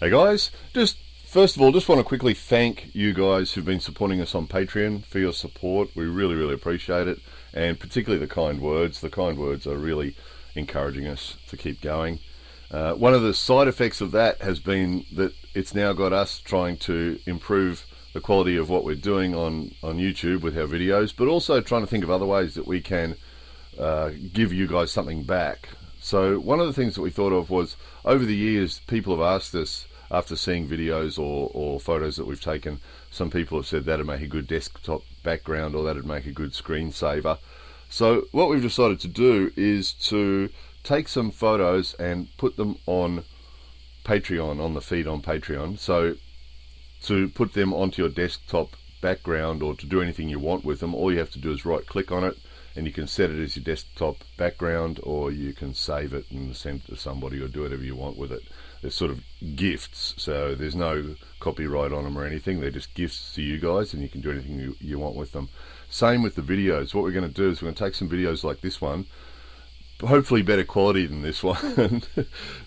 Hey guys, just first of all, just want to quickly thank you guys who've been supporting us on Patreon for your support. We really appreciate it, and particularly the kind words. The kind words are really encouraging us to keep going. One of the side effects of that has been that it's now got us trying to improve the quality of what we're doing on YouTube with our videos, but also trying to think of other ways that we can give you guys something back. So one of the things that we thought of was, over the years, people have asked us, after seeing videos or photos that we've taken, some people have said that'd make a good desktop background or that'd make a good screensaver. So what we've decided to do is to take some photos and put them on Patreon, on the feed on Patreon. So to put them onto your desktop background or to do anything you want with them, all you have to do is right click on it and you can set it as your desktop background, or you can save it and send it to somebody or do whatever you want with it. They're sort of gifts, so there's no copyright on them or anything. They're just gifts to you guys, and you can do anything you want with them. Same with the videos. What we're going to do is we're going to take some videos like this one, hopefully better quality than this one.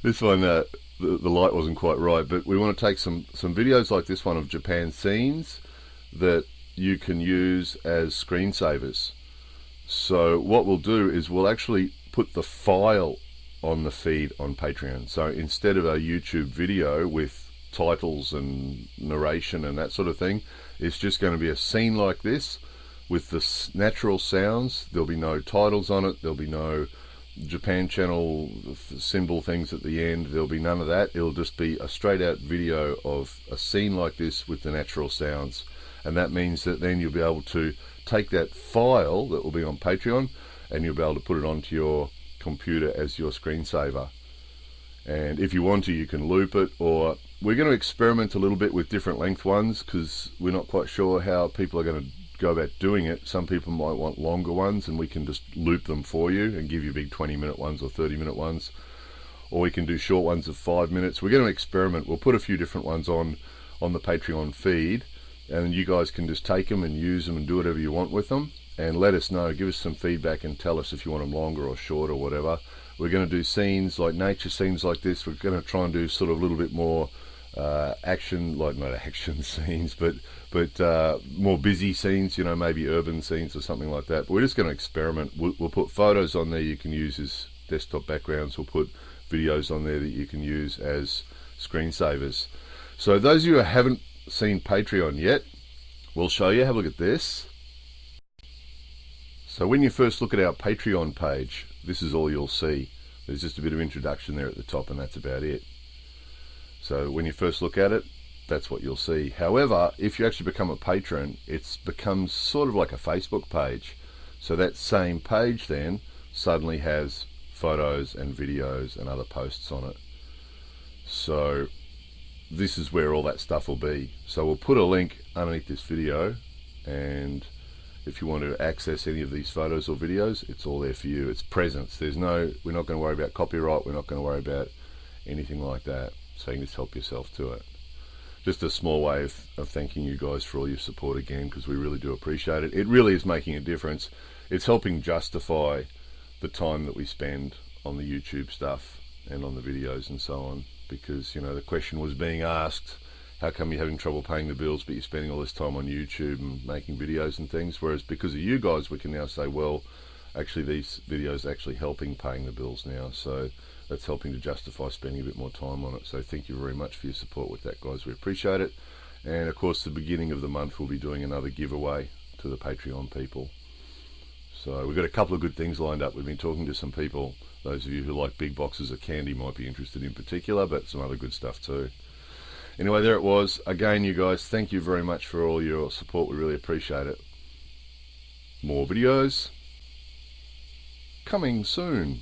This one, the light wasn't quite right, but we want to take some videos like this one of Japan scenes that you can use as screensavers. So what we'll do is we'll actually put the file on the feed on Patreon. So instead of a YouTube video with titles and narration and that sort of thing, it's just going to be a scene like this with the natural sounds. There'll be no titles on it, there'll be no Japan channel symbol things at the end, there'll be none of that. It'll just be a straight out video of a scene like this with the natural sounds. And that means that then you'll be able to take that file that will be on Patreon and you'll be able to put it onto your computer as your screensaver. And if you want to, you can loop it, or we're going to experiment a little bit with different length ones because we're not quite sure how people are going to go about doing it. Some people might want longer ones and we can just loop them for you and give you big 20-minute ones or 30-minute ones, or we can do short ones of 5 minutes. We're going to experiment. We'll put a few different ones on the Patreon feed, and you guys can just take them and use them and do whatever you want with them, and let us know, give us some feedback and tell us if you want them longer or short or whatever. We're going to do scenes like nature scenes like this. We're going to try and do sort of a little bit more action, like not action scenes, but more busy scenes, you know, maybe urban scenes or something like that. But we're just going to experiment. We'll put photos on there you can use as desktop backgrounds. We'll put videos on there that you can use as screensavers. So those of you who haven't seen Patreon yet, we'll show you. Have a look at this. So when you first look at our Patreon page, this is all you'll see. There's just a bit of introduction there at the top, and that's about it. So when you first look at it, that's what you'll see. However, if you actually become a patron, it becomes sort of like a Facebook page. So that same page then suddenly has photos and videos and other posts on it. So this is where all that stuff will be. So we'll put a link underneath this video, and if you want to access any of these photos or videos, it's all there for you. It's presence. We're not going to worry about copyright. We're not going to worry about anything like that. So you can just help yourself to it. Just a small way of thanking you guys for all your support again, because we really do appreciate it. It really is making a difference. It's helping justify the time that we spend on the YouTube stuff and on the videos and so on, because, you know, the question was being asked, how come you're having trouble paying the bills but you're spending all this time on YouTube and making videos and things? Whereas because of you guys, we can now say, well, actually these videos are actually helping paying the bills now. So that's helping to justify spending a bit more time on it. So thank you very much for your support with that, guys. We appreciate it. And of course, the beginning of the month, we'll be doing another giveaway to the Patreon people. So we've got a couple of good things lined up. We've been talking to some people. Those of you who like big boxes of candy might be interested in particular, but some other good stuff too. Anyway, there it was. Again, you guys, thank you very much for all your support. We really appreciate it. More videos coming soon.